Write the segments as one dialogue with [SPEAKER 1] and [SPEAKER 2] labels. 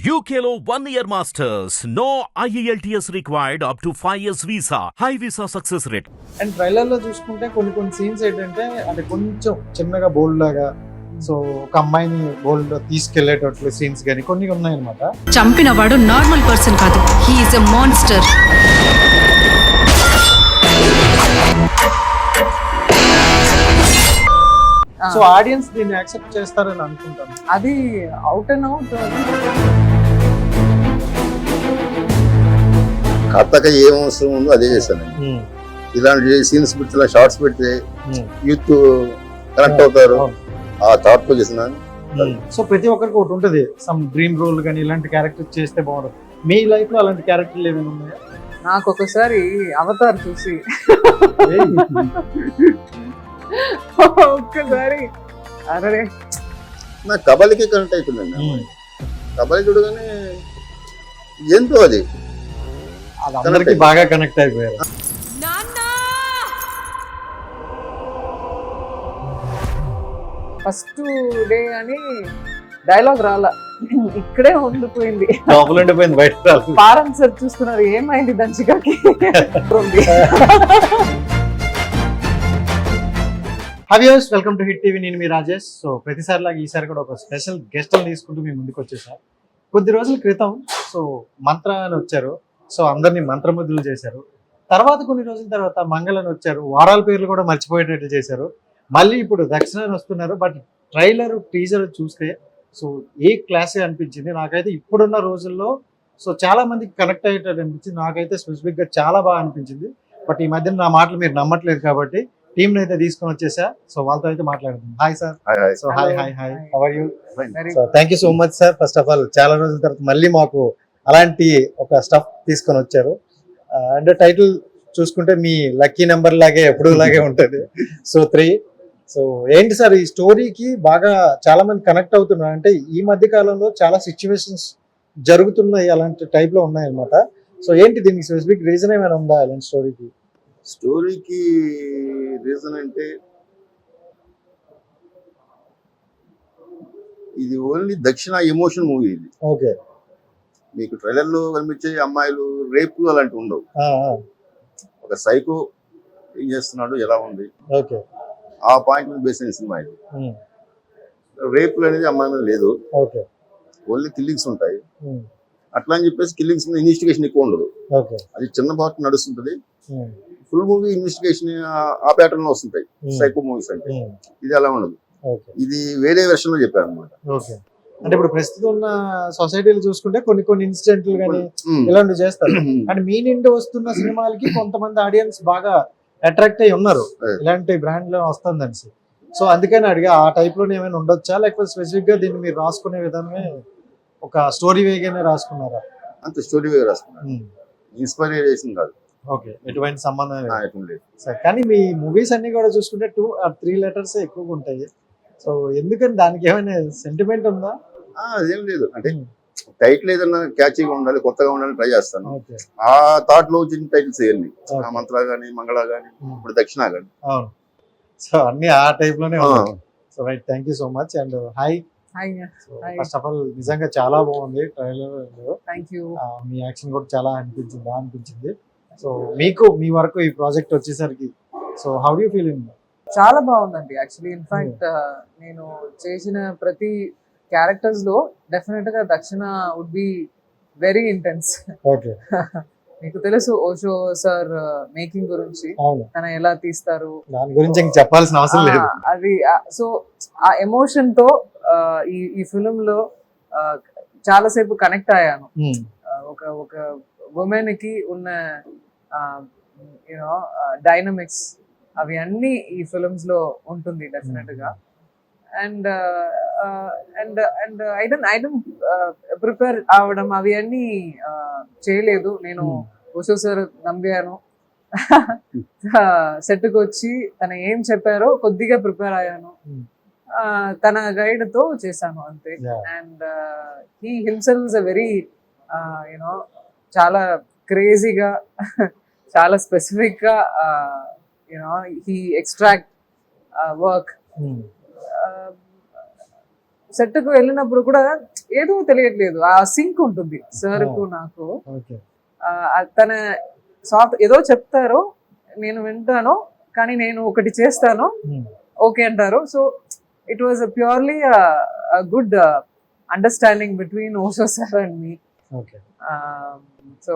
[SPEAKER 1] UKLO 1 year masters. No IELTS required up to 5 years visa. High visa success rate.
[SPEAKER 2] And trailer లో చూసుకుంటే కొన్ని scenes ఏంటంటే అంటే కొంచెం చిన్నగా బోల్డ్ లాగా సో ఒక అమ్మాయిని బోల్డ్ తీసుకెళ్లేటట్లు సీన్స్ కానీ కొన్ని ఉన్నాయన్నమాట.
[SPEAKER 3] చంపినవాడు నార్మల్ పర్సన్ కాదు, he is a monster.
[SPEAKER 2] So audience దీన్ని యాక్సెప్ట్ చేస్తారని అనుకుంటాను.
[SPEAKER 4] అది అవుట్ అండ్ అవుట్
[SPEAKER 5] కథగా ఏం అవసరం ఉందో అదే చేశాను. ఇలాంటి సీన్స్ పెట్టి ఇలా షార్ట్స్ పెడితే యూత్ కనెక్ట్ అవుతారు, ఆ థాట్ తో చేసినాను.
[SPEAKER 2] సో ప్రతి ఒక్కరికి ఒకటి ఉంటుంది, సమ్ డ్రీమ్ రోల్ కానీ ఇలాంటి క్యారెక్టర్ చేస్తే బాగుంటుంది. మీ లైఫ్ లో అలాంటి క్యారెక్టర్లు ఏమైనా ఉన్నాయా?
[SPEAKER 4] నాకు ఒకసారి అవతార్ చూసి ఒక్కసారి అరే
[SPEAKER 5] నాకు కబలికి కనెక్ట్ అవుతుందండి. కబలి చూడగానే ఎంతో అది
[SPEAKER 2] అందరికి బాగా కనెక్ట్ అయిపోయారు.
[SPEAKER 4] ఫస్ట్ డే అని డైలాగ్ రాలా, ఇక్కడే ఉండిపోయింది.
[SPEAKER 2] బయట
[SPEAKER 4] పారం సార్ చూస్తున్నారు, ఏమైంది దంచికాకి.
[SPEAKER 2] హవ్యూస్, వెల్కమ్ టు హిట్ టీవీ. నేను మీ రాజేష్. సో ప్రతిసారి లాగా ఈసారి కూడా ఒక స్పెషల్ గెస్ట్ తీసుకుంటూ మీ ముందుకు వచ్చేసారు. కొద్ది రోజుల క్రితం సో మంత్ర అని వచ్చారు, సో అందరినీ మంత్రముద్దులు చేశారు. తర్వాత కొన్ని రోజుల తర్వాత మంగళ అని వచ్చారు, వారాల పేర్లు కూడా మర్చిపోయేటట్టు చేశారు. మళ్ళీ ఇప్పుడు దక్షిణ అని వస్తున్నారు. బట్ ట్రైలర్ టీజర్ చూస్తే సో ఏ క్లాసే అనిపించింది నాకైతే. ఇప్పుడున్న రోజుల్లో సో చాలా మందికి కనెక్ట్ అయ్యేటట్టు అనిపించింది. నాకైతే స్పెసిఫిక్గా చాలా బాగా అనిపించింది. బట్ ఈ మధ్యన నా మాటలు మీరు నమ్మట్లేదు కాబట్టి టీమ్ అయితే తీసుకొని వచ్చేసా. సో వాళ్ళతో అయితే మాట్లాడుతుంది. Hi sir. So hi hi hi, how are you? So thank you so much sir. First of all చాలా రోజుల తర్వాత మళ్ళీ మాకు అలాంటి ఒక స్టఫ్ తీసుకొని వచ్చారు. అండ్ టైటిల్ చూసుకుంటే మీ లక్కీ నెంబర్ లాగే ఎప్పుడు లాగే ఉంటుంది. సో 3. సో ఏంటి సార్ ఈ స్టోరీకి బాగా చాలా మంది కనెక్ట్ అవుతున్నారు అంటే ఈ మధ్య కాలంలో చాలా సిచ్యువేషన్స్ జరుగుతున్నాయి, అలాంటి టైప్ లో ఉన్నాయన్నమాట. సో ఏంటి దీనికి స్పెసిఫిక్ రీజన్ ఏమైనా ఉందా అలాంటి స్టోరీకి?
[SPEAKER 5] స్టోరీకి రీజన్ అంటే ఇది ఓన్లీ దక్షిణ ఎమోషన్ మూవీ. ఇది
[SPEAKER 2] ఓకే.
[SPEAKER 5] మీకు ట్రైలర్ లో కనిపించే అమ్మాయిలు రేపులు అలాంటివి ఉండవు. ఒక సైకో ఏం చేస్తున్నాడు, ఎలా ఉంది,
[SPEAKER 2] ఓకే,
[SPEAKER 5] ఆ పాయింట్ మీద బేస్ అయిన సినిమా ఇది. రేపులు అనేది అమ్మాయి మీద లేదు,
[SPEAKER 2] ఓకే,
[SPEAKER 5] ఓన్లీ కిల్లింగ్స్ ఉంటాయి. అట్లా అని చెప్పేసి కిల్లింగ్స్ మీద ఇన్వెస్టిగేషన్ ఎక్కువ ఉండదు. అది చిన్న పార్ట్ నడుస్తుంటది. ఫుల్ మూవీ ఇన్వెస్టిగేషన్ ఆ ప్యాటర్న్ లో వస్తుంటాయి సైకో మూవీస్ అంటే. ఇది అలా ఉండదు, ఇది వేరే వెర్షన్ లో చెప్పారు అనమాట.
[SPEAKER 2] అంటే ఇప్పుడు ప్రస్తుతం ఉన్న సొసైటీలు చూసుకుంటే కొన్ని ఇన్సిడెంట్లు కానీ ఇలాంటివి చేస్తారు. అంటే మీ నుండి వస్తున్న సినిమాలకి కొంతమంది ఆడియన్స్ బాగా అట్రాక్ట్ అయ్యి ఉన్నారు, ఇలాంటి బ్రాండ్ లో వస్తుందని. సో అందుకని అడిగా ఆ టైప్ లోనే ఏమైనా ఉండొచ్చా, లేకపోతే స్పెసిఫిక్ గా దీన్ని మీరు రాసుకునే విధానమే ఒక స్టోరీ వేగానే రాసుకున్నారా?
[SPEAKER 5] అంత స్టోరీ వేగా రాసుకున్నారు, ఇన్స్పైరేషన్ కాదు.
[SPEAKER 2] ఓకే, ఎటువంటి సంబంధం లేదు. కానీ మీ మూవీస్ అన్ని కూడా చూసుకుంటే 2 or 3 letters ఎక్కువగా ఉంటాయి. సో ఎందుకని దానికి ఏమైనా సెంటిమెంట్ ఉందా?
[SPEAKER 5] అదేం లేదు, అంటే టైటిల్ ఏదన్నా క్యాచీగా ఉండాలి, కొత్తగా ఉండాలని ట్రై చేస్తాను. ఆ థాట్ లో వచ్చిన టైటిల్స్ ఇవన్నీ, మంత్ర గానీ, మంగళ గానీ, ఇప్పుడు దక్షిణ గానీ.
[SPEAKER 2] అవును, సో అన్ని ఆ టైప్ లోనే. So right, thank you so much. And hi. First of all నిజంగా చాలా బాగుంది ట్రైలర్. మీ యాక్షన్ కూడా చాలా అనిపించింది. సో మీకు మీ వరకు ఈ ప్రాజెక్ట్ వచ్చేసరికి so how do you feel in?
[SPEAKER 4] చాలా బాగుందండి. యాక్చువల్లీ ఇన్ఫాక్ట్ నేను చేసిన ప్రతి క్యారెక్టర్స్ లో డెఫినెట్ గా దక్షిణ would be very intense.
[SPEAKER 2] Okay.
[SPEAKER 4] మీకు తెలుసు ఓషో సార్ మేకింగ్ గురించి, తన ఎలా తీస్తారు
[SPEAKER 2] దాని గురించి ఇంక చెప్పాల్సిన అవసరం లేదు.
[SPEAKER 4] అది సో ఆ ఎమోషన్ తో ఈ ఫిలిం లో చాలా సేపు కనెక్ట్ అయ్యాను. ఒక ఉమెన్ కి ఉన్న యూనో డైనమిక్స్ అవి అన్ని ఈ ఫిలిమ్స్ లో ఉంటుంది డెఫినెట్ గా. అండ్ ఐ డోంట్ ప్రిపేర్ అవడం అవి అన్ని చేయలేదు. నేను ఓషో సార్ నమ్మాను, సెట్కి వచ్చి తన ఏం చెప్పారో కొద్దిగా ప్రిపేర్ అయ్యాను, తన గైడ్ తో చేశాను అంతే. And he himself is a very you know చాలా క్రేజీగా, చాలా స్పెసిఫిక్ గా యూనో హీ ఎక్స్ట్రాక్ట్ వర్క్. సెట్కు వెళ్ళినప్పుడు కూడా ఏదో తెలియట్లేదు, ఆ సింక్ ఉంటుంది సార్కు నాకు.
[SPEAKER 2] ఓకే.
[SPEAKER 4] తన సాఫ్ట్ ఏదో చెప్తారు, నేను వింటాను, కానీ నేను ఒకటి చేస్తాను, ఓకే అంటారు. So it was purely good understanding between Osho sir and me.
[SPEAKER 2] Okay.
[SPEAKER 4] So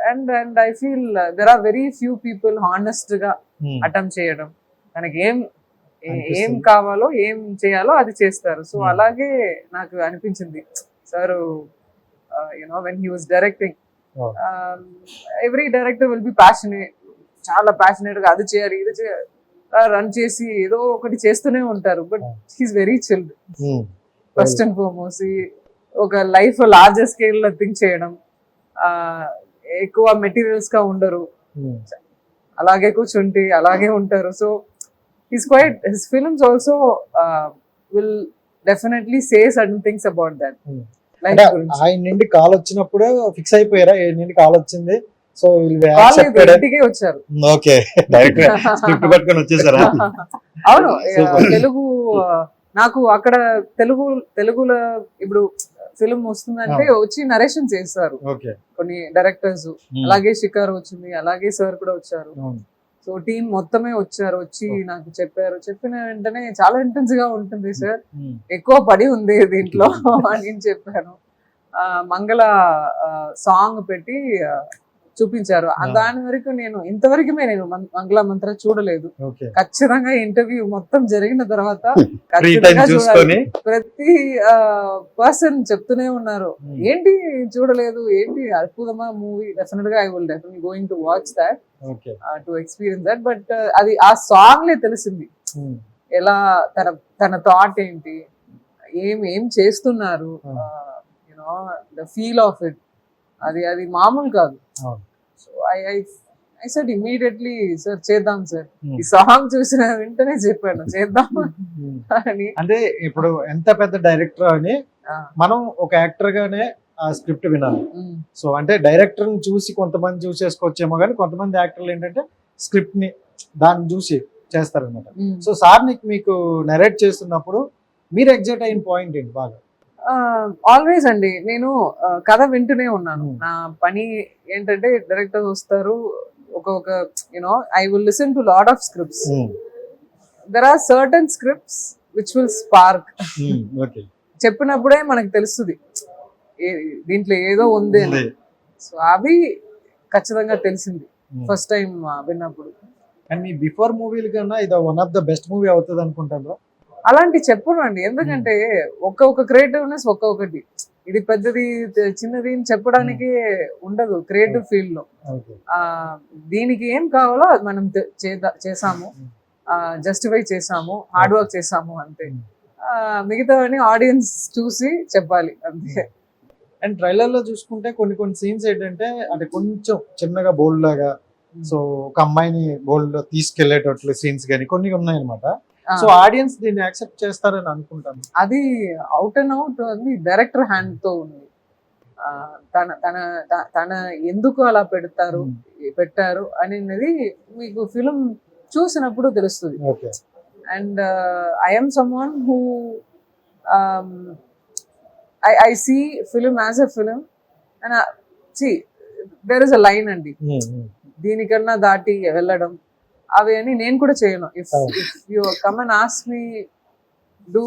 [SPEAKER 4] and I feel there are very few people honest గా అటెంప్ట్ చేయడం, తనకి ఏం కావాలో ఏం చేయాలో అది చేస్తారు. సో అలాగే నాకు అనిపించింది sir, you know when he was directing, every director will be passionate, చాలా ప్యాషనేట్ గా అది చేయాలి ఇది చేయాలి రన్ చేసి ఏదో ఒకటి చేస్తూనే ఉంటారు. But he's very chilled first and foremost. ఒక లైఫ్ లార్జర్ స్కేల్ లో థింక్ చేయడం, ఎక్కువ మెటీరియల్స్ గా ఉండరు, అలాగే కూర్చుంటే అలాగే ఉంటారు. So he's quite, his films also will definitely say certain things about that.
[SPEAKER 2] అంటే ఆయన నుండి కాల్ వచ్చినప్పుడు ఫిక్స్ అయిపోయారా ఏ నుండి కాల్ వచ్చింది సో
[SPEAKER 4] ఇంటికే వచ్చారు?
[SPEAKER 2] ఓకే, డైరెక్ట్ స్క్రిప్ట్ పట్టుకొని వచ్చేసారా?
[SPEAKER 4] అవును, తెలుగు నాకు అక్కడ తెలుగులో ఇప్పుడు ఫిల్మ్ వస్తుందంటే వచ్చి నరేషన్ చేస్తారు కొన్ని డైరెక్టర్స్. అలాగే షికార్ వచ్చింది, అలాగే సార్ కూడా వచ్చారు. సో టీం మొత్తమే వచ్చారు, వచ్చి నాకు చెప్పారు. చెప్పిన వెంటనే చాలా ఇంటెన్స్ గా ఉంటుంది సార్, ఎక్కువ పడి ఉంది దీంట్లో అని చెప్పాను. మంగళ సాంగ్ పెట్టి చూపించారు. దాని వరకు నేను ఇంతవరకు నేను మంగళ మంత్ర చూడలేదు. ఖచ్చితంగా ఇంటర్వ్యూ మొత్తం జరిగిన తర్వాత ఖచ్చితంగా చూడాలి. ప్రతి పర్సన్ చెప్తూనే ఉన్నారు, ఏంటి చూడలేదు, ఏంటి అద్భుతమా మూవీ, డెఫినెట్ గా I will definitely going to watch that, to experience that. But అది ఆ సాంగ్ లే తెలిసింది, ఎలా తన థాట్ ఏంటి, ఏం చేస్తున్నారు, you know the feel of it, అది మామూలు కాదు. So I said immediately, sir చేద్దాం సార్, ఈ సాంగ్ చూసిన వెంటనే చెప్పాను చేద్దాం అని.
[SPEAKER 2] అంటే ఇప్పుడు ఎంత పెద్ద డైరెక్టర్ అని మనం ఒక యాక్టర్ గానే ఆ స్క్రిప్ట్ వినాలి. సో అంటే డైరెక్టర్ ని చూసి కొంతమంది చూసేసుకోవచ్చేమో, కానీ కొంతమంది యాక్టర్లు ఏంటంటే స్క్రిప్ట్ ని దాన్ని చూసి చేస్తారనమాట. సో సార్ మీకు నరేట్ చేస్తున్నప్పుడు మీరు ఎగ్జైట్ అయిన పాయింట్ ఏంటి బాగా?
[SPEAKER 4] ఆల్వేస్ అండి, నేను కథ వింటూనే ఉన్నాను. నా పని ఏంటంటే డైరెక్టర్ వస్తారు, ఒక you know I will listen to lot of scripts. There are certain scripts which will spark. చెప్పినప్పుడే మనకు తెలుస్తుంది దీంట్లో ఏదో ఉంది అని. సో అవి ఖచ్చితంగా తెలిసింది ఫస్ట్ టైం విన్నప్పుడు.
[SPEAKER 2] అండ్ మీ బిఫోర్ మూవీల కన్నా ఇది one of the best movie అవుతుంది అనుకుంటాను.
[SPEAKER 4] అలాంటి చెప్పను అండి, ఎందుకంటే ఒక్కొక్క క్రియేటివ్నెస్ ఒక్కొక్కటి, ఇది పెద్దది చిన్నది అని చెప్పడానికి ఉండదు క్రియేటివ్ ఫీల్డ్ లో. దీనికి ఏం కావాలో అది మనం చేసాము, జస్టిఫై చేసాము, హార్డ్ వర్క్ చేసాము అంతే. మిగతావన్నీ ఆడియన్స్ చూసి చెప్పాలి అంతే.
[SPEAKER 2] అండ్ ట్రైలర్ లో చూసుకుంటే కొన్ని సీన్స్ ఏంటంటే అంటే కొంచెం చిన్నగా బోల్డ్ లాగా, సో ఒక అమ్మాయిని బోల్డ్ లో తీసుకెళ్లేటట్లు సీన్స్ కానీ కొన్ని ఉన్నాయన్నమాట. సో ఆడియన్స్ దీన్ని యాక్సెప్ట్ చేస్తారని అనుకుంటాను.
[SPEAKER 4] అది అవుట్ అండ్ అవుట్ అది డైరెక్టర్ హ్యాండ్ తో ఉంది. తన ఎందుకు అలా పెట్టారు అనేది మీకు ఫిలిం చూసినప్పుడు తెలుస్తుంది. And I'm someone who I see film as a film and see there is a line అండి, దీనికన్నా దాటి వెళ్ళడం అవి అని నేను కూడా చేయను. If you come and ask me do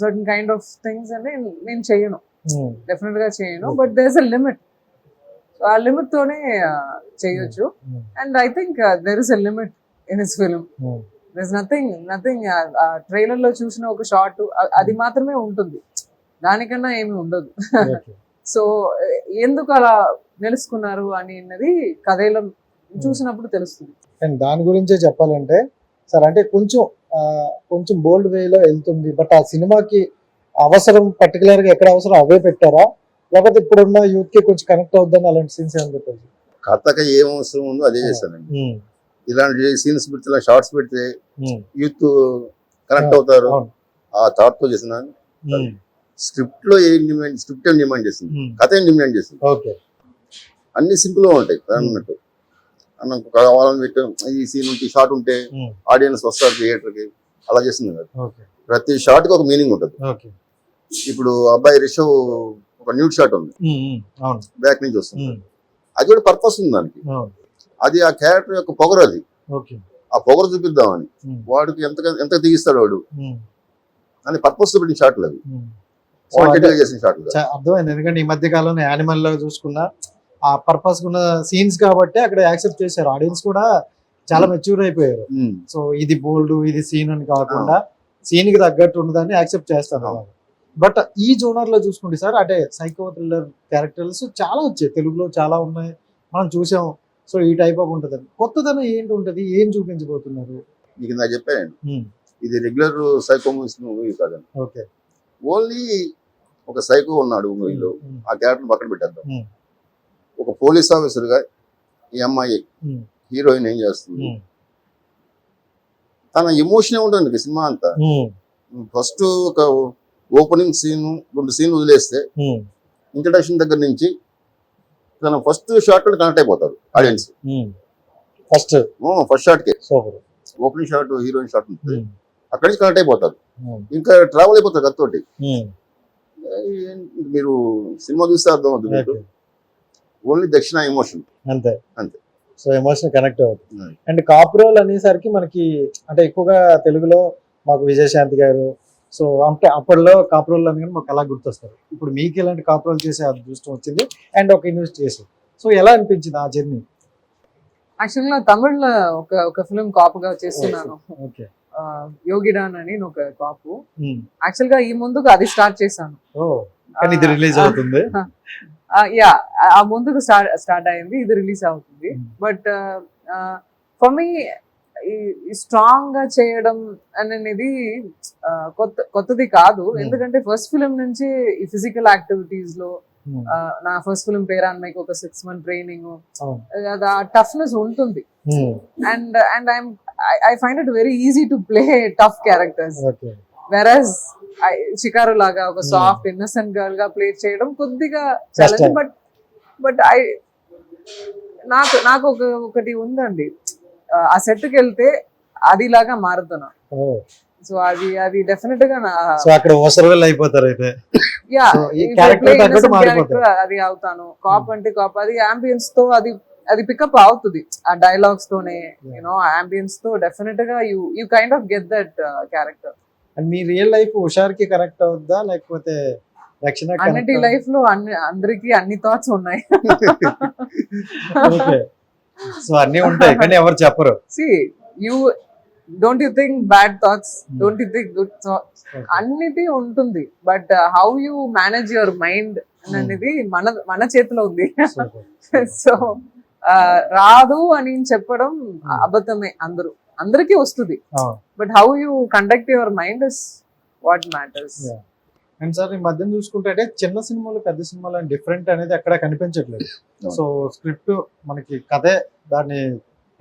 [SPEAKER 4] certain kind of things అంటే నేను చేయను, డెఫినెట్ గా చేయను. But there is a limit, ఆ లిమిట్ తోనే చేయొచ్చు. And I think there is a limit in his film. There is nothing trailer లో చూసిన ఒక షార్ట్ అది మాత్రమే ఉంటుంది, దానికన్నా ఏమి ఉండదు. సో ఎందుకు అలా నిలుచుకున్నారు అనేది కథలో చూసినప్పుడు తెలుస్తుంది.
[SPEAKER 2] అండ్ దాని గురించే చెప్పాలంటే సార్, అంటే కొంచెం బోల్డ్ వేలో వెళ్తుంది, బట్ ఆ సినిమాకి అవసరం పర్టికులర్ గా ఎక్కడ అవసరం అవే పెట్టారా, లేకపోతే ఇప్పుడున్న యూత్ కి కొంచెం కనెక్ట్ అవుద్దని అలాంటి సీన్స్ ఏమని పెట్టారు?
[SPEAKER 5] కథకి ఏం అవసరం ఉందో అదే చేశానండి. ఇలాంటి సీన్స్ పెడితే, ఇలా షార్ట్స్ పెడితే యూత్ కనెక్ట్ అవుతారు, ఆ థాట్ తో చేసిన. స్క్రిప్ట్ లో ఏం డిమాండ్ చేసింది, కథ ఏం డిమాండ్ చేసింది, అన్ని సింపుల్ గా ఉంటాయి అన్నట్టు. అన్నకు కావాలని పెట్టాం, ఈ సీన్ ఉంటే షార్ట్ ఉంటే ఆడియన్స్ వస్తారు థియేటర్ కి, అలా చేస్తుంది కదా. ప్రతి షార్ట్ కి ఒక మీనింగ్ ఉంటుంది. ఇప్పుడు అబ్బాయి రిషవ్ ఒక న్యూడ్ షాట్ ఉంది,
[SPEAKER 2] అవును.
[SPEAKER 5] బ్యాక్ నుంచి వస్తుంది,
[SPEAKER 2] ఉమ్,
[SPEAKER 5] అది కూడా పర్పస్ ఉంది దానికి.
[SPEAKER 2] అవును.
[SPEAKER 5] అది ఆ క్యారెక్టర్ యొక్క పొగరు, అది
[SPEAKER 2] ఓకే.
[SPEAKER 5] ఆ పొగరు చూపిద్దామని
[SPEAKER 2] ఉమ్,
[SPEAKER 5] వాడికి ఎంత దిగిస్తాడు వాడు
[SPEAKER 2] ఉమ్,
[SPEAKER 5] అని పర్పస్ చూపించిన షాట్లు అవి,
[SPEAKER 2] ఉమ్. సో
[SPEAKER 5] వాంటెడ్ గా
[SPEAKER 2] అంటే
[SPEAKER 5] చేసిన షాట్లు కాదు.
[SPEAKER 2] అర్థమైంది. ఎందుకంటే ఈ మధ్య కాలంలో యానిమల్ లో చూసుకున్నా ఆ పర్పస్ ఉన్న సీన్స్ కాబట్టి అక్కడ యాక్సెప్ట్ చేశారు. ఆడియన్స్ కూడా చాలా మెచ్యూర్ అయిపోయారు.
[SPEAKER 5] ఉమ్,
[SPEAKER 2] సో ఇది బోల్డ్, ఇది సీన్ అని కాకుండా సీన్ కి తగ్గట్టు ఉన్నదాన్ని యాక్సెప్ట్ చేస్తారు. బట్ ఈ జోనర్ లో చూసుకుంటే సార్, అంటే సైకో థ్రిల్లర్ క్యారెక్టర్స్ చాలా వచ్చాయి, తెలుగులో చాలా ఉన్నాయి, మనం చూసాం. సో ఈ టైప్ ఆఫ్ ఉంటదని కొత్తదనం ఏంటి ఉంటది, ఏం చూపించబోతున్నారు?
[SPEAKER 5] మీకు నాకు చెప్పాను, ఇది రెగ్యులర్ సైకో మూవీ కాదండి.
[SPEAKER 2] ఓకే.
[SPEAKER 5] ఓన్లీ ఒక సైకో ఉన్నాడు మూవీలో, ఆ క్యారెక్టర్ పక్కన పెట్టేద్దాం.
[SPEAKER 2] ఉమ్.
[SPEAKER 5] ఒక పోలీస్ ఆఫీసర్ గా ఈ అమ్మాయి హీరోయిన్ ఏం చేస్తుంది, తన ఎమోషన్ ఉంటుంది సినిమా అంతా. ఫస్ట్ ఒక ఓపెనింగ్ సీన్, 2 సీన్లు వదిలేస్తే ఇంట్రడక్షన్ దగ్గర నుంచి తన ఫస్ట్ షాట్ కనెక్ట్ అయిపోతారు ఆడియన్స్. ఫస్ట్ షాట్ కే ఓపెనింగ్ షాట్, హీరోయిన్ షాట్ ఉంటుంది, అక్కడి నుంచి కనెక్ట్ అయిపోతారు, ఇంకా ట్రావెల్ అయిపోతారు కత్తోటి. మీరు సినిమా చూస్తే అర్థం అవుతుంది మీకు. ఓన్లీ దక్షిణ ఎమోషన్
[SPEAKER 2] అంతే
[SPEAKER 5] అంతే.
[SPEAKER 2] సో ఎమోషన్ కనెక్ట్ అవుతుంది. అండ్ కాపురోల్ అనేసరికి మనకి అంటే ఎక్కువగా తెలుగులో మాకు విజయశాంతి గారు, సో అంటే అప్పట్లో కాపురోల్ అని మాకు అలా గుర్తొస్తారు. ఇప్పుడు మీకు ఎలాంటి కాపురోల్ చేసే అదృష్టం వచ్చింది అండ్ ఒక ఇన్వెస్ట్ చేసి, సో ఎలా అనిపించింది ఆ జర్నీ?
[SPEAKER 4] యాక్చువల్గా తమిళ్లో ఒక ఫిలిం కాపుగా చేస్తున్నాను,
[SPEAKER 2] ఓకే.
[SPEAKER 4] యోగిడాన్ అని ఒక కాపు. యాక్చువల్ గా ఈ ముందుకు అది స్టార్ట్ చేశాను,
[SPEAKER 2] కానీ ఇది రిలీజ్ అవుతుంది.
[SPEAKER 4] యా, ఆ ముందుకు స్టార్ట్ అయింది, ఇది రిలీజ్ అవుతుంది. బట్ ఫర్ మీ స్ట్రాంగ్ గా చేయడం అనేది కొత్తది కాదు. ఎందుకంటే ఫస్ట్ ఫిలిం నుంచి ఈ ఫిజికల్ యాక్టివిటీస్ లో నా ఫస్ట్ ఫిలిం పేరాన్మైకి ఒక 6 month ట్రైనింగ్, టఫ్నెస్ ఉంటుంది. And I find it very easy to play tough characters. Versus షికారు లాగా ఒక సాఫ్ట్ ఇన్నసెంట్ గర్ల్ గా ప్లే చేయడం కొద్దిగా ఛాలెంజ్. బట్ నాకు ఒకటి ఉందండి, ఆ సెట్ కి వెళ్తే అది లాగా మారుతున్నా. సో అది డెఫినెట్ గా
[SPEAKER 2] అక్కడ అయిపోతారు అయితే.
[SPEAKER 4] యా, అది అవుతాను. కాప్ అంటే కాప్, అది అంబియన్స్ తో అది పికప్ అవుతుంది ఆ డైలాగ్స్ తోనే, యూనో అంబియన్స్ తో డెఫినెట్ గా you kind of get that character.
[SPEAKER 2] And మీ రియల్ లైఫ్ హుషార్కి కనెక్ట్ అవుద్దా లేకపోతే రక్షణ?
[SPEAKER 4] అన్నిటి లైఫ్ లో అందరికి అన్ని థాట్స్ ఉన్నాయి.
[SPEAKER 2] సో అన్ని ఉంటాయి కానీ ఎవరు చెప్పరు.
[SPEAKER 4] Don't you think bad thoughts, don't you think good thoughts, అన్నిటి ఉంటుంది. But how you manage your mind అనేది మన చేతిలో ఉంది. సో రాదు అని చెప్పడం అబద్ధమే. అందరికీ వస్తుంది, but how you conduct your mind is what matters.
[SPEAKER 2] And sir ఈ మధ్యన చూసుకుంటే అంటే చిన్న సినిమాలు పెద్ద సినిమాలు డిఫరెంట్ అనేది అక్కడ కనిపించట్లేదు. సో స్క్రిప్ట్ మనకి కథే దాన్ని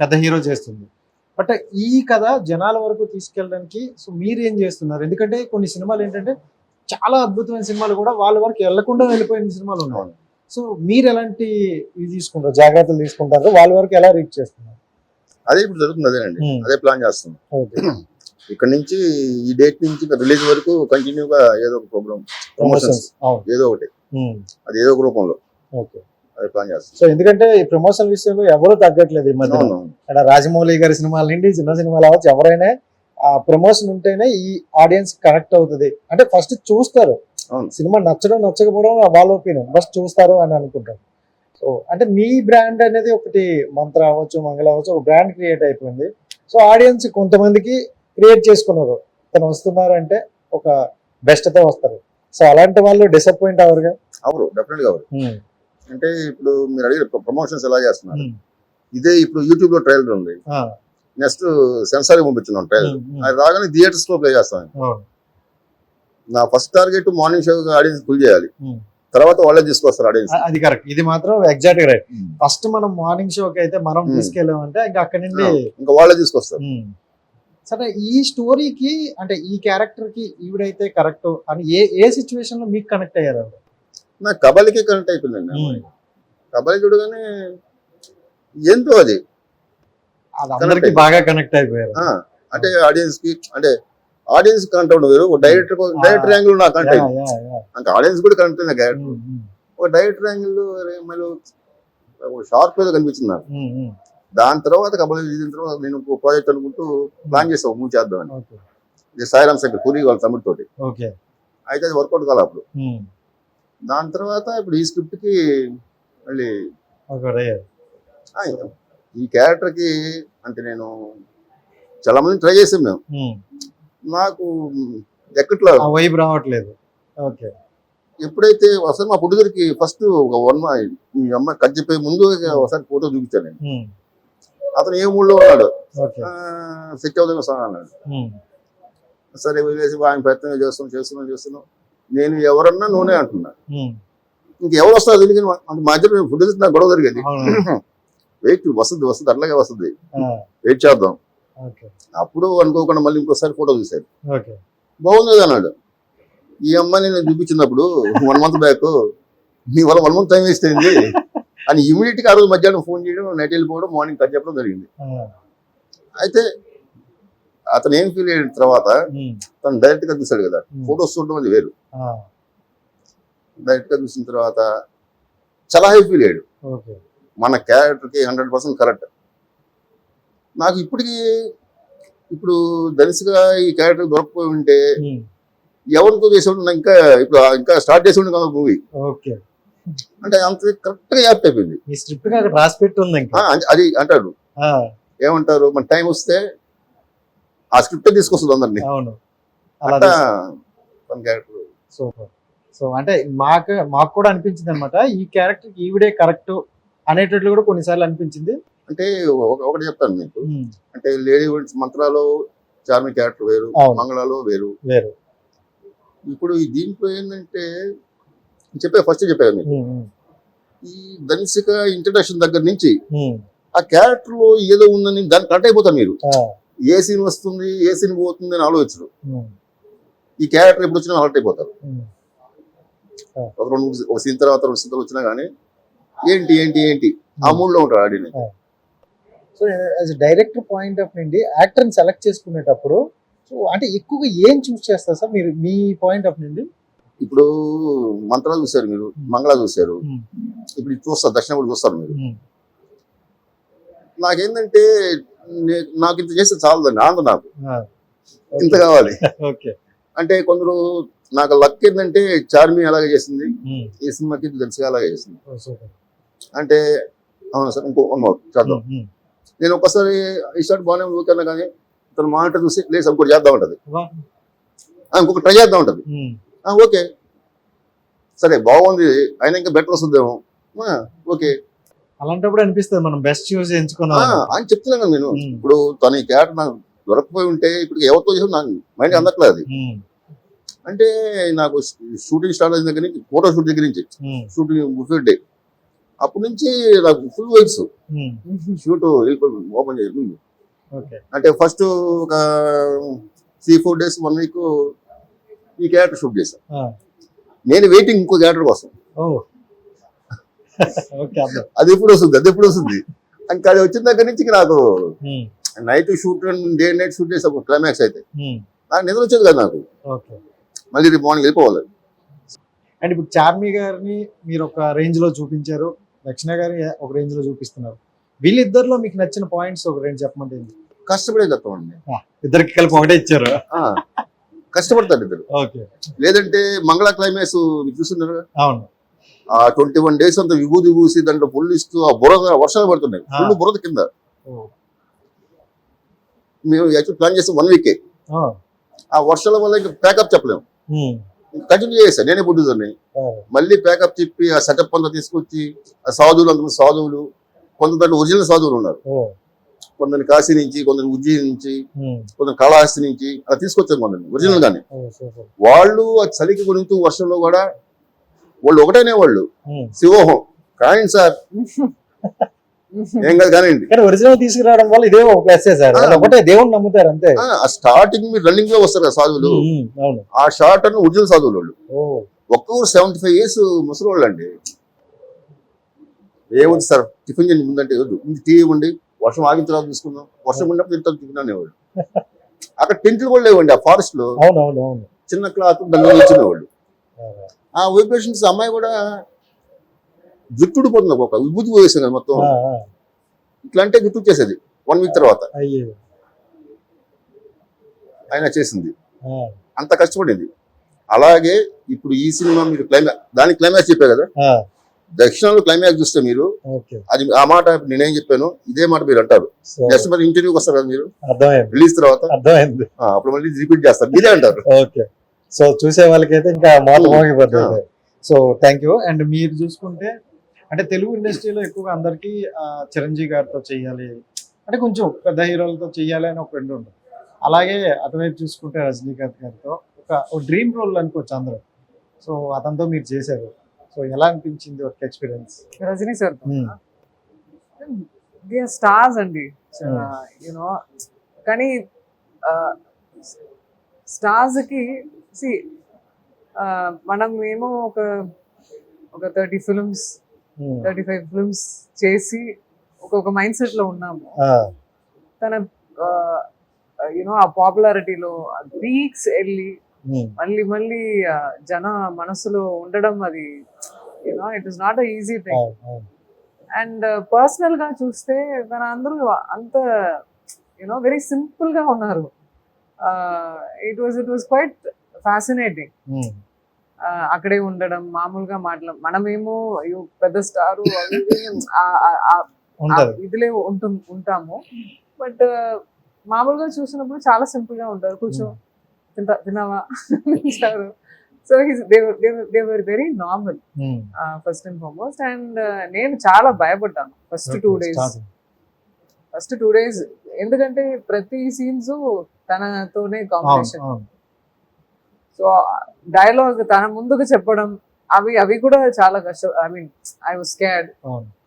[SPEAKER 2] పెద్ద హీరో చేస్తుంది. బట్ ఈ కథ జనాల వరకు తీసుకెళ్ళడానికి సో మీరు ఏం చేస్తున్నారు? ఎందుకంటే కొన్ని సినిమాలు ఏంటంటే చాలా అద్భుతమైన సినిమాలు కూడా వాళ్ళ వరకు వెళ్లకుండా వెళ్ళిపోయిన సినిమాలు ఉన్నాయి. సో మీరు ఎలాంటి ఇది తీసుకుంటారు, జాగ్రత్తలు తీసుకుంటారు, వాళ్ళ వరకు ఎలా రీచ్ చేస్తున్నారు?
[SPEAKER 5] అదే ఇప్పుడు జరుగుతుంది, అదేనండి, అదే ప్లాన్ చేస్తున్నాం. ఇక్కడ నుంచి ఈ డేట్ నుంచి రిలీజ్ వరకు కంటిన్యూగా ఏదో ఒక ప్రోగ్రామ్, ప్రమోషన్స్ ఏదో ఒకటి, అది ఏదో ఒక రూపంలో అదే ప్లాన్ చేస్తాం.
[SPEAKER 2] సో ఎందుకంటే ఈ ప్రమోషన్ విషయంలో ఎవరు తగ్గట్లేదు ఈ మధ్య. ఇక్కడ రాజమౌళి గారి సినిమాల నుండి చిన్న సినిమాలు అవ్వచ్చు, ఎవరైనా ఆ ప్రమోషన్ ఉంటేనే ఈ ఆడియన్స్ కనెక్ట్ అవుతుంది. అంటే ఫస్ట్ చూస్తారు, సినిమా నచ్చడం నచ్చకపోవడం వాళ్ళ ఒపీనియన్, ఫస్ట్ చూస్తారు అని అనుకుంటారు. సో అంటే మీ బ్రాండ్ అనేది ఒకటి మంత్ర అవ్వచ్చు, మంగళ అవ్వచ్చు, ఒక బ్రాండ్ క్రియేట్ అయిపోయింది. సో ఆడియన్స్ కొంతమందికి క్రియేట్ చేసుకున్నారు, తను వస్తున్నారు అంటే ఒక బెస్ట్ తో వస్తారు. సో అలాంటి వాళ్ళు డిసప్పాయింట్ అవరుగా?
[SPEAKER 5] అవరు, డెఫినెట్ గా అవరు. అంటే ఇప్పుడు మీరు అడిగిన ప్రమోషన్స్ ఎలా చేస్తున్నారు, ఇదే ఇప్పుడు యూట్యూబ్ లో ట్రైలర్ ఉంది, నెక్స్ట్ సెన్సార్ పంపించున్నాం ట్రైలర్, అది రాగానే థియేటర్స్ లో ప్లే చేస్తాను. నా first target morning show audience full చేయాలి, తర్వాత వాళ్ళే తీసుకొస్తారు ఆడియన్స్.
[SPEAKER 2] అది కరెక్ట్, ఇది మాత్రం ఎగ్జాక్ట్ గా రైట్. ఫస్ట్ మనం మార్నింగ్ షోకి అయితే మనం తీసుకెళ్ళామంటే ఇంకా అక్కడి నుండి
[SPEAKER 5] ఇంకా వాళ్ళే తీసుకొస్తారు.
[SPEAKER 2] సరే, ఈ స్టోరీకి అంటే ఈ క్యారెక్టర్ కి ఈవిడైతే కరెక్ట్ అని ఏ సిచ్యువేషన్ లో మీకు కనెక్ట్ అయ్యారు?
[SPEAKER 5] నాకు కబలికి కనెక్ట్ అయిపోయిందండి. కబలి చూడగానే ఎంతో అది
[SPEAKER 2] అందరికి బాగా కనెక్ట్ అయిపోయారు.
[SPEAKER 5] అంటే ఆడియన్స్ కి, అంటే ఆడియన్స్ కనెక్ట్ అవ్వడం వేరు, ఒక డైరెక్టర్ యాంగిల్ నాకు కనెక్ట్ అయింది. ఇంకా ఆడియన్స్ కూడా కనెక్ట్ అయింది క్యారెక్టర్. ఒక డైరెక్టర్ యాంగిల్ మళ్ళీ షార్ప్ ఏదో కనిపించింది నాకు. దాని తర్వాత కబడ్డీ చేసిన తర్వాత నేను ఒక ప్రాజెక్ట్ అనుకుంటూ ప్లాన్ చేస్తాను మూవ్ చేద్దామని. సాయిరామ్ శంకర్ పూరి వాళ్ళ తమ్ముడితోటి. అయితే అది వర్కౌట్ కాలే అప్పుడు. దాని తర్వాత ఇప్పుడు ఈ స్క్రిప్ట్ కి మళ్ళీ ఈ క్యారెక్టర్ కి అంటే నేను చాలా మంది ట్రై చేసాం మేము, నాకు ఎక్కట్లా
[SPEAKER 2] వైబ్ రావట్లేదు.
[SPEAKER 5] ఎప్పుడైతే అసలు మా పుట్టుదరికి ఫస్ట్ ఒక ఈ అమ్మాయి కట్ చెప్పే ముందు ఒకసారి ఫోటో చూపించాను నేను. అతను ఏ మూడ్లో ఉన్నాడు, సెట్ అవుతుంది సార్ అన్నాడు. సరే వదిలేసి ఆయన ప్రయత్నం చేస్తున్నాం. నేను ఎవరన్నా నూనె అంటున్నా, ఇంకెవరు వస్తారు దీనికి మధ్యలో ఫుడ్ నాకు గొడవ జరిగేది. వెయిట్ వస్తుంది అట్లాగే వస్తుంది, వెయిట్ చేద్దాం. అప్పుడు అనుకోకుండా మళ్ళీ ఇంకోసారి ఫోటో చూశారు, బాగుంది అన్నాడు. ఈ అమ్మాయిని నేను చూపించినప్పుడు 1 month బ్యాక్ నీ వల్ల 1 month టైం వేస్ట్ అయింది అని ఇమీడియట్ గా ఆ రోజు మధ్యాహ్నం ఫోన్ చేయడం, నైట్ వెళ్ళిపోవడం, మార్నింగ్ కట్ చెప్పడం జరిగింది. అయితే అతను ఏం ఫీల్ అయిన తర్వాత తను డైరెక్ట్ గా చూశాడు కదా, ఫొటోస్ చూడడం అది వేరు. డైరెక్ట్ గా చూసిన తర్వాత చాలా హై ఫీల్ అయ్యాడు. మన క్యారెక్టర్ కి 100% కరెక్ట్. నాకు ఇప్పుడు ధనుసుగా ఈ క్యారెక్టర్ దొరకపోయి ఉంటే ఎవరితో చేసి ఉంటున్నా ఇంకా స్టార్ట్ చేసి ఉండే కదా మూవీ. అంటే అంత కరెక్ట్ గా యాప్ట్ అయిపోయింది. అది అంటాడు, ఏమంటారు, మన టైం వస్తే ఆ స్క్రిప్ట్ తీసుకొస్తుంది అందరినీ.
[SPEAKER 2] సూపర్. సో అంటే మాకు కూడా అనిపించింది అనమాట, ఈ క్యారెక్టర్ ఈవిడే కరెక్ట్ అనేటట్లు కూడా కొన్నిసార్లు అనిపించింది.
[SPEAKER 5] అంటే ఒకటి చెప్తాను మీకు, అంటే లేడీ మంత్రాలో చార్మి క్యారెక్టర్ వేరు, మంగళలో వేరు. ఇప్పుడు దీంట్లో ఏంటంటే ఫస్ట్ చెప్పాను మీకు, ఈ ధనుసిక ఇంట్రడక్షన్ దగ్గర నుంచి ఆ క్యారెక్టర్ లో ఏదో ఉందని దాన్ని కరెక్ట్ అయిపోతారు మీరు. ఏ సీన్ వస్తుంది, ఏ సీన్ పోతుంది అని ఆలోచించరు. ఈ క్యారెక్టర్ ఎప్పుడు వచ్చినా అలర్ట్ అయిపోతారు. ఒక సీన్ తర్వాత 2 సీన్లు వచ్చినా కానీ ఏంటి ఏంటి ఏంటి ఆ మూడ్ లో ఉంటారు audience.
[SPEAKER 2] So as director point of నుండి యాక్టర్ని సెలెక్ట్ చేసుకునేటప్పుడు సో అంటే ఎక్కువగా ఏం చూస్ చేస్తారు సార్ మీరు మీ పాయింట్ ఆఫ్ నుండి?
[SPEAKER 5] ఇప్పుడు మంత్రాలు చూసారు మీరు, మంగళ చూసారు, ఇప్పుడు చూస్తారు దక్షిణామూర్తి చూస్తారు మీరు. నాకేంటంటే నాకు ఇంత చేస్తే చాలదండి, ఆనందం నాకు ఇంత కావాలి. అంటే కొందరు నాకు లక్ ఏంటంటే చార్మి అలాగే చేసింది, ఈ సినిమాకి తెలుసుగా అలాగే చేసింది. అంటే అవును సార్ ఇంకో చేద్దాం. నేను ఒకసారి ఈ షాట్ బాగానే ఊకన్నా కానీ తను మానిటర్ చూసి లేదు ఇంకోటి చేద్దాం ఉంటది, ఇంకొక ట్రై చేద్దాం ఉంటది. ఓకే సరే బాగుంది, అయినా ఇంకా బెటర్ వస్తుందేమో, ఓకే.
[SPEAKER 2] అలాంటప్పుడు అనిపిస్తుంది మనం బెస్ట్ చూసి ఎంచుకున్నాం
[SPEAKER 5] అని చెప్తున్నాను నేను. ఇప్పుడు తన ఈ క్యారెక్టర్ నాకు దొరకపోయి ఉంటే ఇప్పుడు ఎవరితో చేసి నాకు మైండ్ అందట్లేదు అది. అంటే నాకు షూటింగ్ స్టార్ట్ అయిన దగ్గర నుంచి, ఫోటో షూట్ దగ్గర నుంచి షూటింగ్ ఫిఫ్త్ డే అప్పటి నుంచి నాకు ఫుల్ వైబ్స్. షూట్ ఓపెన్ చేయాలి అంటే ఫస్ట్ ఒక 3-4 days 1 week ఈ క్యారెక్టర్ షూట్ చేశాను. నేను వెయిటింగ్ ఇంకో క్యారెక్టర్ కోసం, అది ఎప్పుడు వస్తుంది ఇంకా అది వచ్చిన దగ్గర నుంచి నాకు night shoot day night shoot చేసే క్లైమాక్స్ అయితే నాకు నిద్ర వచ్చేది కదా నాకు. మళ్ళీ రేపు మార్నింగ్ వెళ్ళిపోవాలి.
[SPEAKER 2] అండ్ ఇప్పుడు చార్మి గారిని మీరు ఒక రేంజ్ లో చూపించారు, దక్షిణ గారిని ఒక రేంజ్ లో చూపిస్తున్నారు. వీళ్ళిద్దరిలో మీకు నచ్చిన పాయింట్స్ ఒక రేంజ్ చెప్పమంటే?
[SPEAKER 5] కష్టపడే తత్వం,
[SPEAKER 2] ఇద్దరికి కలిపి ఒకటే ఇచ్చారు.
[SPEAKER 5] కష్టపడతారు ఇద్దరు. లేదంటే మంగళ క్లైమాక్స్ చూస్తున్నారు, ఆ 21 days అంతా విభూతి పూసి దాంట్లో పుల్లు ఇస్తూ ఆ బురద వర్షాలు పడుతున్నాయి, ఫుల్ బురద కింద. మేము యాక్చువల్ ప్లాన్ చేస్తే 1 week, ఆ వర్షాల వల్ల ఇంకా ప్యాకప్ చెప్పలేము, కంటిన్యూ చేశాను నేనే ప్రొడ్యూసర్ని. మళ్ళీ ప్యాకప్ చెప్పి ఆ సెటప్ అంతా తీసుకొచ్చి ఆ సాధువులు, అంతమంది సాధువులు, కొంతమంది ఒరిజినల్ సాధువులు ఉన్నారు, కొందరు కాశీ నుంచి, కొందరు ఉజ్జయిని నుంచి, కొందరు కాళహస్తి నుంచి అలా తీసుకొచ్చారు కొందరు ఒరిజినల్ గానే. వాళ్ళు ఆ చలికి గురించి వర్షంలో కూడా వాళ్ళు ఒకటేనే వాళ్ళు శివోహం కానీ సార్ ఏం కాదు కానివ్వండి.
[SPEAKER 2] ఒరిజినల్ తీసుకురావడం వల్ల ఇదే ఒక ప్లస్ సార్, ఒకటే దేవుని నమ్ముతారు అంతే.
[SPEAKER 5] ఆ స్టార్టింగ్ మీరు రన్నింగ్ లో వస్తారు కదా సాధువులు, ఆ షార్ట్ అని ఒరిజినల్ సాధువులు వాళ్ళు ఒక్కొక్కరు 75 years ముసలి వాళ్ళు అండి. ఏముంది సార్ టిఫిన్ చేయండి ముందంటే టీ ఇవ్వండి, వర్షం ఆగిన తర్వాత తీసుకుందాం, వర్షం ఉన్నప్పుడు ఇంత టిఫిన్ అనేవాళ్ళు. అక్కడ టెంట్లు కూడా లేవండి ఆ ఫారెస్ట్ లో,
[SPEAKER 2] అవును
[SPEAKER 5] చిన్న క్లాత్ దాన్ని ఇచ్చినవాళ్ళు. ఆ వైబ్రేషన్స్ అమ్మాయి కూడా జుట్టు ఊడిపోతుంది, ఒక విభూతి పోయేసింది కదా మొత్తం. ఇట్లా అంటే గుర్తు చేసేది 1 వీక్ తర్వాత
[SPEAKER 2] అయ్యో
[SPEAKER 5] ఆయన చేసింది, అంత కష్టపడింది. అలాగే ఇప్పుడు ఈ సినిమా మీరు దానికి క్లైమాక్స్ చెప్పారు కదా, దక్షిణంలో క్లైమాక్స్ చూస్తే మీరు అది ఆ మాట నేనేం చెప్పాను ఇదే మాట మీరు అంటారు. నెక్స్ట్ మరి ఇంటర్వ్యూకి వస్తారు కదా మీరు రిలీజ్ తర్వాత,
[SPEAKER 2] అర్థమైంది,
[SPEAKER 5] అప్పుడు మళ్ళీ రిపీట్ చేస్తారు, మీరే అంటారు.
[SPEAKER 2] ఓకే. సో చూసే వాళ్ళకైతే ఇంకా మాట మోగిపోతుంది. So thank you. అండ్ మీరు చూసుకుంటే అంటే తెలుగు ఇండస్ట్రీలో ఎక్కువగా అందరికీ చిరంజీవి గారితో చెయ్యాలి అంటే కొంచెం పెద్ద హీరోలతో చెయ్యాలి అని ఒక ఫ్రెండ్ ఉంటుంది. అలాగే అటువైపు చూసుకుంటే రజనీకాంత్ గారితో ఒక డ్రీమ్ రోల్ అనుకోవచ్చు అందరూ. సో అతనితో మీరు చేశారు. సో ఎలా అనిపించింది ఒక experience?
[SPEAKER 4] Rajini sir they are stars అండి, యూనో. కానీ స్టార్స్ కి మనం ఏమో ఒక 30 ఫిల్మ్స్ 35 ఫిల్మ్స్ చేసి ఒక మైండ్ సెట్ లో ఉన్నాము. తన యూనో ఆ పాపులారిటీలో వీక్స్ వెళ్ళి మళ్ళీ జన మనసులో ఉండడం, అది you know it is not easy thing. And personal గా చూస్తే తన అందరూ అంత యూనో వెరీ సింపుల్ గా ఉన్నారు. It was quite fascinating. అక్కడే ఉండడం, మామూలుగా మనమేమో అయ్యో పెద్ద స్టారు ఇదిలే ఉంటాము, బట్ మామూలుగా చూసినప్పుడు చాలా సింపుల్ గా ఉంటారు. కూర్చో తిన్నావా అంటారు. So they were very normal first and foremost. And నేను చాలా భయపడ్డాను ఫస్ట్ 2 డేస్, ఎందుకంటే ప్రతి సీన్స్ తనతోనే కాంబినేషన్. సో డైలాగ్ తన ముందుకు చెప్పడం అవి కూడా చాలా కష్టం. I mean I was scared.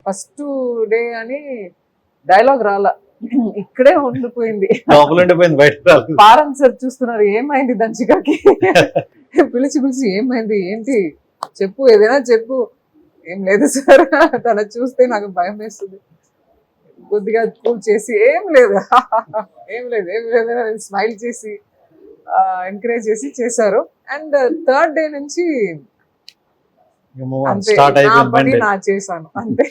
[SPEAKER 4] First day అని డైలాగ్ రాలా, ఇక్కడే ఉండిపోయింది. పారం సార్ చూస్తున్నారు, ఏమైంది దంచికాకి పిలిచి ఏమైంది ఏంటి చెప్పు, ఏదైనా చెప్పు. ఏం లేదు సార్, తన చూస్తే నాకు భయం వేస్తుంది. కొద్దిగా కూల్ చేసి ఏం లేదు స్మైల్ చేసి ఎంకరేజ్ చేసి చేశారు. అండ్ 3rd డే నుంచి చేశాను అంతే.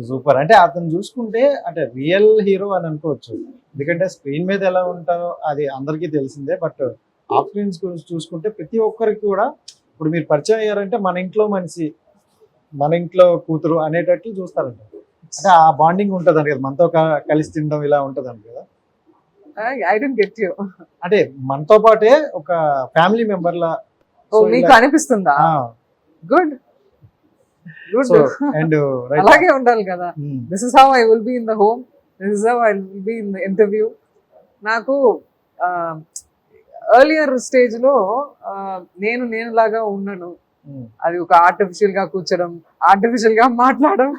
[SPEAKER 2] సూపర్. అంటే అతను చూసుకుంటే అంటే రియల్ హీరో అని అనుకోవచ్చు, ఎందుకంటే స్క్రీన్ మీద ఎలా ఉంటారో అది అందరికీ తెలిసిందే. బట్ ఆఫ్ స్క్రీన్స్ గురించి చూసుకుంటే ప్రతి ఒక్కరికి కూడా ఇప్పుడు మీరు పరిచయం అయ్యారంటే మన ఇంట్లో మనిషి, మన ఇంట్లో కూతురు అనేటట్లు చూస్తారంట. అంటే ఆ బాండింగ్ ఉంటుంది అండి కదా, మనతో కలిసి తినడం ఇలా ఉంటుంది అంట కదా.
[SPEAKER 4] I didn't get you.
[SPEAKER 2] అంటే మనతో పాటే ఒక ఫ్యామిలీ మెంబర్ లా
[SPEAKER 4] మీకు అనిపిస్తుందా? గుడ్.
[SPEAKER 2] అండ్
[SPEAKER 4] అలాగే ఉండాలి కదా. This is how I will be in the home, this is how I will be in the interview. నాకు ఎర్లియర్ స్టేజ్ లో నేను లాగా ఉన్నాను. అది ఒక ఆర్టిఫిషియల్ గా కూర్చోడం, ఆర్టిఫిషియల్ గా మాట్లాడడం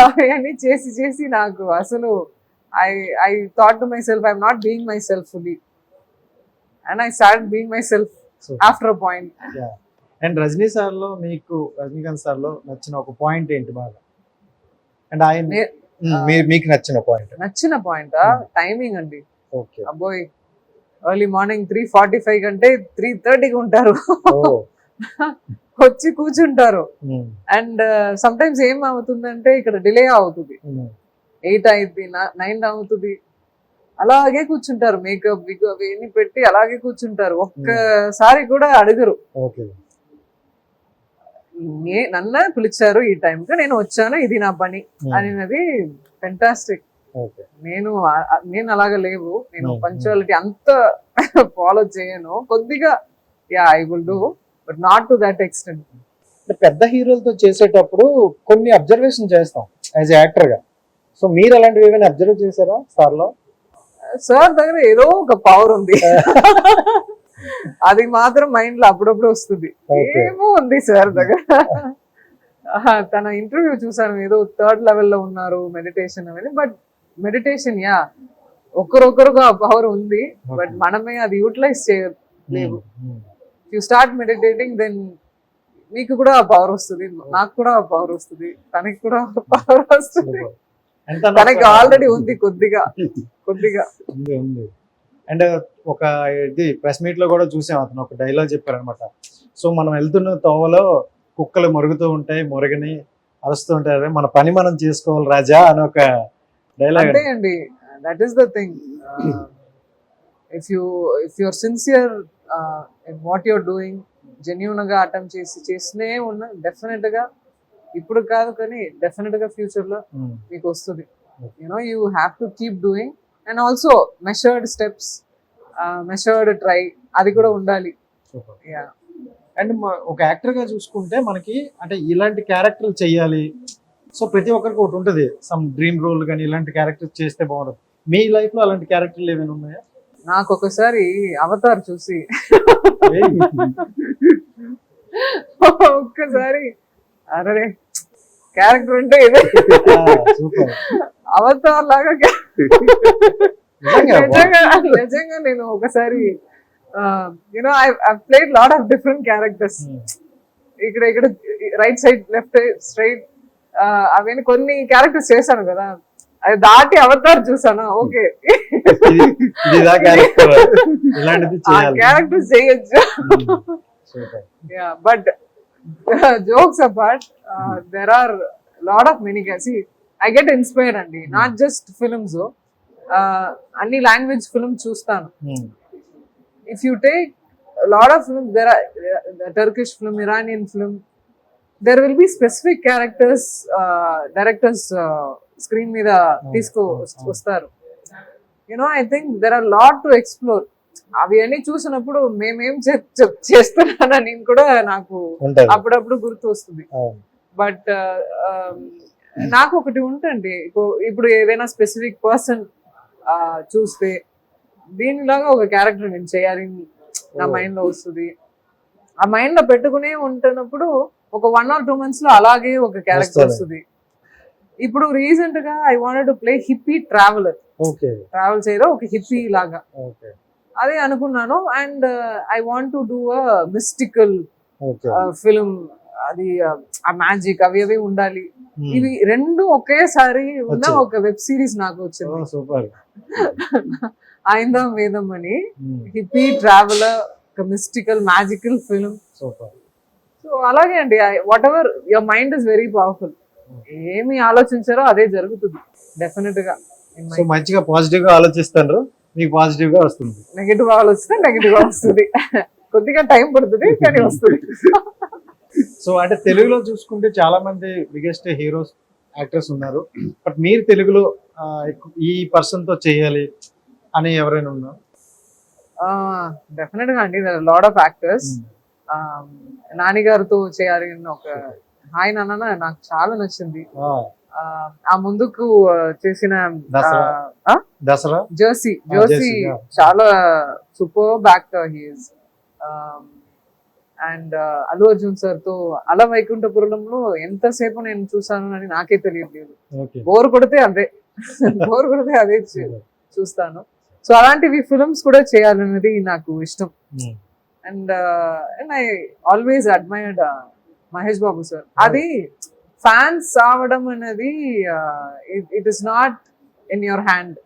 [SPEAKER 4] అవన్నీ చేసి నాకు అసలు I thought to myself, I'm not being myself fully, and I started being myself after a point.
[SPEAKER 2] Yeah. And Rajinikanth sir లో నచ్చిన ఒక పాయింట్ ఏంటి బాగా? అండ్ ఆయన మీకు నచ్చిన పాయింట్
[SPEAKER 4] టైమింగ్ అండి. ఓకే అబ్బోయ్, ఎర్లీ మార్నింగ్ 3:45 కంటే 3:30కి ఉంటారు, వచ్చి కూర్చుంటారు. అండ్ సమ్ టైమ్స్ ఏం అవుతుందంటే ఇక్కడ డిలే అవుతుంది, 8 అయింది, 9 అవుతుంది, అలాగే కూర్చుంటారు. మేకప్ అవన్నీ పెట్టి అలాగే కూర్చుంటారు, ఒక్కసారి కూడా అడగరు. నన్ను పిలిచారు ఈ టైంకి, నేను వచ్చాను, ఇది నా పని అనేది ఫెంటాస్టిక్. నేను అలాగా లేవు, నేను పంక్చువాలిటీ అంత ఫాలో చేయను, కొద్దిగా I will do, but not to that extent.
[SPEAKER 2] పెద్ద హీరోలతో చేసేటప్పుడు కొన్ని అబ్జర్వేషన్ చేస్తాం యాజ్ యాక్టర్ గా. సో మీరు అలాంటివి ఏమైనా అబ్జర్వ్ చేశారా సార్ లో?
[SPEAKER 4] సార్ దగ్గర ఏదో ఒక పవర్ ఉంది, అది మాత్రం మైండ్ లో అప్పుడప్పుడు వస్తుంది, ఏమో ఉంది సార్ దగ్గర. తన ఇంటర్వ్యూ చూసాను, ఏదో 3rd లెవెల్ లో ఉన్నారు, మెడిటేషన్ అవన్నీ. బట్ మెడిటేషన్ ఒకరొకరుగా ఆ పవర్ ఉంది, బట్ మనమే అది యూటిలైజ్ చేయలేము. యు స్టార్ట్ మెడిటేటింగ్, దెన్ మీకు కూడా ఆ పవర్ వస్తుంది, నాకు కూడా ఆ పవర్ వస్తుంది, తనకి కూడా పవర్ వస్తుంది.
[SPEAKER 2] ఎంత
[SPEAKER 4] తనకి ఆల్రెడీ ఉంది కొద్దిగా కొద్దిగా.
[SPEAKER 2] ఉంది అండ్ ఒక ఇది ప్రెస్ మీట్ లో కూడా చూసాం, అతను ఒక డైలాగ్ చెప్పారనమాట. సో మనం వెళ్తున్న తోవలో కుక్కలు మరుగుతూ ఉంటాయి, మురగని అరుస్తూ ఉంటారు, మన పని మనం చేసుకోవాలి రాజా అని ఒక డైలాగ్.
[SPEAKER 4] అంతే అండి, that is the thing. If you're sincere in what you're doing, genuine గా అటెంప్ట్ చేసినే ఉన్న డెఫినెట్ గా, ఇప్పుడు కాదు కానీ డెఫినెట్ గా ఫ్యూచర్ లో మీకు వస్తుంది. You know you have to keep doing and also measured steps, measured try, అది కూడా ఉండాలి. యా.
[SPEAKER 2] అండ్ ఒక యాక్టర్ గా చూసుకుంటే మనకి అంటే ఇలాంటి క్యారెక్టర్లు చెయ్యాలి, సో ప్రతి ఒక్కరికి ఒకటి ఉంటుంది, సమ్ డ్రీమ్ రోల్ కానీ ఇలాంటి క్యారెక్టర్ చేస్తే బాగుంటుంది. మీ లైఫ్ లో అలాంటి క్యారెక్టర్లు ఏమైనా ఉన్నాయా?
[SPEAKER 4] నాకు ఒకసారి అవతార్ చూసి ఒక్కసారి అరే క్యారెక్టర్ అంటే ఇదే
[SPEAKER 2] సూపర్.
[SPEAKER 4] అవతార్ లాగా నిజంగా నేను ఒకసారి you know I played lot of different characters. ఇక్కడ రైట్ సైడ్, లెఫ్ట్ స్ట్రైట్, అవన్నీ కొన్ని క్యారెక్టర్స్ చేశాను కదా, అది దాటి అవతార్ చూసాను. ఓకే క్యారెక్టర్స్ చేయొచ్చు. But jokes apart, there are lot of many. I get inspire అండి, నాట్ జస్ట్ ఫిల్మ్స్, అన్ని లాంగ్వేజ్ ఫిల్మ్ చూస్తాను. If you take a lot of films, there are Turkish film, Iranian film, there will be specific characters, directors screen మీద తీసుకు వస్తారు. I think there are lot to explore. అవి అన్ని చూసినప్పుడు మేమేం చేస్తున్నానని కూడా నాకు అప్పుడప్పుడు గుర్తు వస్తుంది. బట్ నాకు ఒకటి ఉంటుంది, ఇప్పుడు ఏదైనా స్పెసిఫిక్ పర్సన్ చూస్తే దీనిలాగా ఒక క్యారెక్టర్ నేను చేయాలి నా మైండ్ లో వస్తుంది. ఆ మైండ్ లో పెట్టుకునే ఉంటున్నప్పుడు ఒక 1 or 2 months లో అలాగే ఒక క్యారెక్టర్ వస్తుంది. ఇప్పుడు రీసెంట్ గా I wanted to play hippie traveller, travel చేయడం ఒక హిప్పీ లాగా అదే అనుకున్నాను. And I want to do a mystical film, అది ఆ మ్యాజిక్ అవి అవి ఉండాలి. ఇవి రెండు ఒకేసారి ఉన్న ఒక వెబ్ సిరీస్ నాకు వచ్చింది, ఆయిందా వేదం అని. హిప్పీ ట్రావెలర్, ఒక మిస్టికల్ మ్యాజికల్ ఫిల్మ్. సో అలాగే అండి, what ever your mind is very powerful, ఏమి ఆలోచించారో అదే జరుగుతుంది డెఫినెట్ గా.
[SPEAKER 2] సో మంచిగా పాజిటివ్ గా ఆలోచిస్తారు, మీకు పాజిటివ్ గా వస్తుంది.
[SPEAKER 4] నెగటివ్ ఆలోచిస్తే నెగటివ్ గా వస్తుంది, కొద్దిగా టైం పడుతుంది కానీ వస్తుంది.
[SPEAKER 2] సో అంటే తెలుగులో చూసుకుంటే చాలా మంది బిగ్గెస్ట్ హీరోస్ యాక్టర్స్ ఉన్నారు, బట్ మీరు తెలుగులో ఈ పర్సన్ తో చేయాలి అని ఎవరైనా ఉన్నారు?
[SPEAKER 4] డెఫినెట్ గా అండి, లాట్ ఆఫ్ యాక్టర్స్. నాని గారితో చేయాలి ఒక హాయ్ నాన్న నాకు చాలా నచ్చింది. ఆ ముందుకు చేసిన
[SPEAKER 2] దసరా
[SPEAKER 4] జోసి చాలా సూపర్ యాక్టర్ హీఈస్. అండ్ అల్లు అర్జున్ సార్ తో అల వైకుంఠపురంలో ఎంతసేపు నేను చూసాను అని నాకే తెలియట్లేదు. బోర్ కొడితే అదే చూస్తాను. సో అలాంటివి ఫిల్మ్స్ కూడా చేయాలన్నది నాకు ఇష్టం. And I always admired Mahesh Babu sir. అది ఫ్యాన్స్ అవడం అనేది it is not in your hand.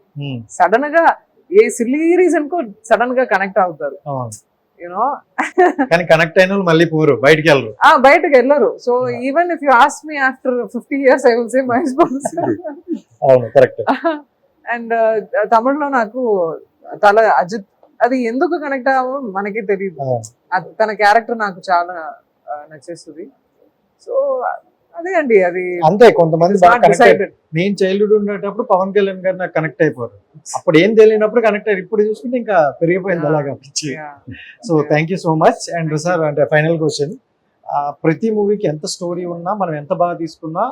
[SPEAKER 4] Sudden గా ఏ సిల్లీ రీజన్ కు సడన్ గా కనెక్ట్ అవుతారు, యూనో.
[SPEAKER 2] కానీ కనెక్ట్ అయిన మళ్ళీ పోరు, బయటికి
[SPEAKER 4] వెళ్ళరు. So even if you ask me after 50 years I will say Mahesh Babu sir.
[SPEAKER 2] అవును, కరెక్ట్.
[SPEAKER 4] అండ్ తమిళ్లో నాకు తల అజిత్, అది ఎందుకు కనెక్ట్ అవ్వో మనకి తెలియదు. తన క్యారెక్టర్ నాకు చాలా నచ్చేస్తుంది. సో అదే అండి, అది
[SPEAKER 2] అంతే. కొంతమంది నేను చైల్డ్హుడ్ ఉండేటప్పుడు పవన్ కళ్యాణ్ గారు నాకు కనెక్ట్ అయిపోరు, అప్పుడు ఏం తెలియనప్పుడు కనెక్ట్ అయ్యారు, ఇప్పుడు చూసుకుంటే ఇంకా పెరిగిపోయింది అలాగా పిచ్చి. So thank you so much. And sir, అంటే ఫైనల్ క్వశ్చన్, ప్రతి మూవీకి ఎంత స్టోరీ ఉన్నా, మనం ఎంత బాగా తీసుకున్నా,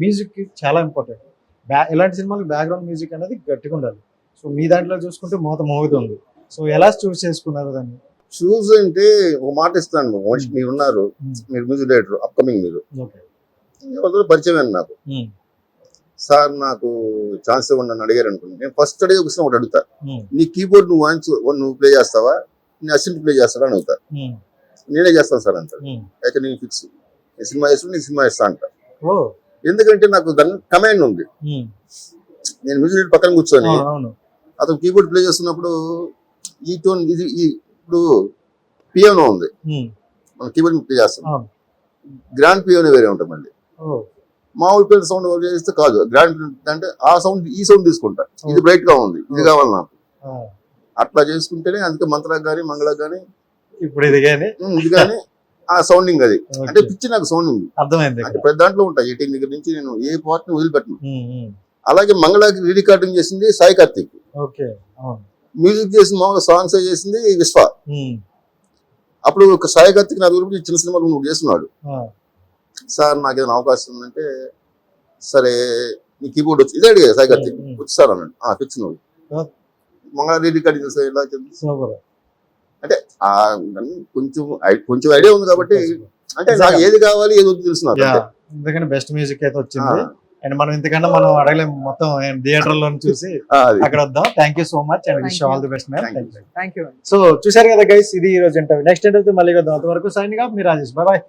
[SPEAKER 2] మ్యూజిక్ చాలా ఇంపార్టెంట్. ఇలాంటి సినిమాలకు బ్యాక్గ్రౌండ్ మ్యూజిక్ అనేది గట్టిగా ఉండాలి. సో మీ దాంట్లో చూసుకుంటే మోగుతుంది. సో ఎలా చూస్ చేసుకున్నారు దాన్ని?
[SPEAKER 5] చూస్ అంటే ఒక మాట ఇస్తాను, మీరు ఉన్నారు, మీరు మ్యూజిక్ డైరెక్టర్, అప్కమింగ్ మీరు పరిచయం నాకు. సార్ నాకు ఛాన్స్ ఇవ్వండి అని అడిగారు అనుకోండి, నేను ఫస్ట్ అడిగే క్వశ్చన్ ఒకటి అడుగుతా, నీ కీబోర్డ్ నువ్వు ప్లే చేస్తావా, నీ అసిస్టెంట్ ప్లే చేస్తావా అని అడుగుతా. నేనే చేస్తాను సార్ అంటారు. అయితే నేను ఫిక్స్, నీ సినిమా చేస్తాను, నీ సినిమా చేస్తా అంట. ఎందుకంటే నాకు దాని కమాండ్ ఉంది. నేను మ్యూజిక్ పక్కన కూర్చొని
[SPEAKER 2] అవును
[SPEAKER 5] అతను కీబోర్డ్ ప్లే చేస్తున్నప్పుడు ఈ టోన్ ఇది ఇప్పుడు పియానో ఉంది, మనం కీబోర్డ్ ప్లే చేస్తాం,
[SPEAKER 2] అవును
[SPEAKER 5] గ్రాండ్ పియానో వేరే ఉంటుంది మళ్ళీ. మామూలు పిల్లల సౌండ్ చేస్తే కాదు, గ్రాండ్ అంటే ఆ సౌండ్ ఈ సౌండ్ తీసుకుంటా, ఇది బ్రైట్ గా ఉంది, ఇది కావాలి నాకు. అట్లా చేసుకుంటేనే అందుకే మంత్రాలకు కానీ మంగళకు కానీ
[SPEAKER 2] ఇప్పుడు ఇది కానీ
[SPEAKER 5] ఇది కానీ ఆ సౌండింగ్ అది అంటే పిచ్చి నాకు సౌండింగ్
[SPEAKER 2] అర్థమైంది.
[SPEAKER 5] అంటే ప్రతి దాంట్లో ఉంటాయి. 18 దగ్గర నుంచి నేను ఏ పార్ట్ ని వదిలిపెట్టను. అలాగే మంగళకి రీ రికార్డింగ్ చేసింది సాయి కార్తిక్,
[SPEAKER 2] ఓకే అవును
[SPEAKER 5] మ్యూజిక్ చేసిన మామూలుగా సాంగ్స్ చేసింది విశ్వ. అప్పుడు ఒక సాయి కార్తిక్ నా దగ్గర చిన్న సినిమాలు నువ్వు చేస్తున్నాడు, సార్ నాకు ఏదైనా అవకాశం ఉందంటే సరే నీ కీబోర్డ్ వచ్చి ఇదే అడిగా సాయి కార్తిక్ వచ్చి సార్ అన్నాడు. ఫిక్స్ నువ్వు మంగళ రీ రికార్డింగ్ చేస్తే ఎలా అంటే కొంచెం ఐడియా ఉంది కాబట్టి అంటే నాకు ఏది కావాలి ఏది వద్దు తెలుసు నాకు.
[SPEAKER 2] ఎందుకంటే బెస్ట్ మ్యూజిక్ అయితే వచ్చింది అండ్ మనం ఇంతకన్నా మనం అడగలేము, మొత్తం థియేటర్ లో చూసి అక్కడ వద్దాం. Thank you so much and wish all the best ma'am.
[SPEAKER 4] Thank you.
[SPEAKER 2] So చూశారు కదా గైస్, ఇది ఈ రోజు ఇంటర్వ్యూ. నెక్స్ట్ ఇంటర్వ్యూ మళ్ళీ వద్దాం. అంతవరకు సైనింగ్ ఆఫ్ మీ రాజేష్. బాయ్.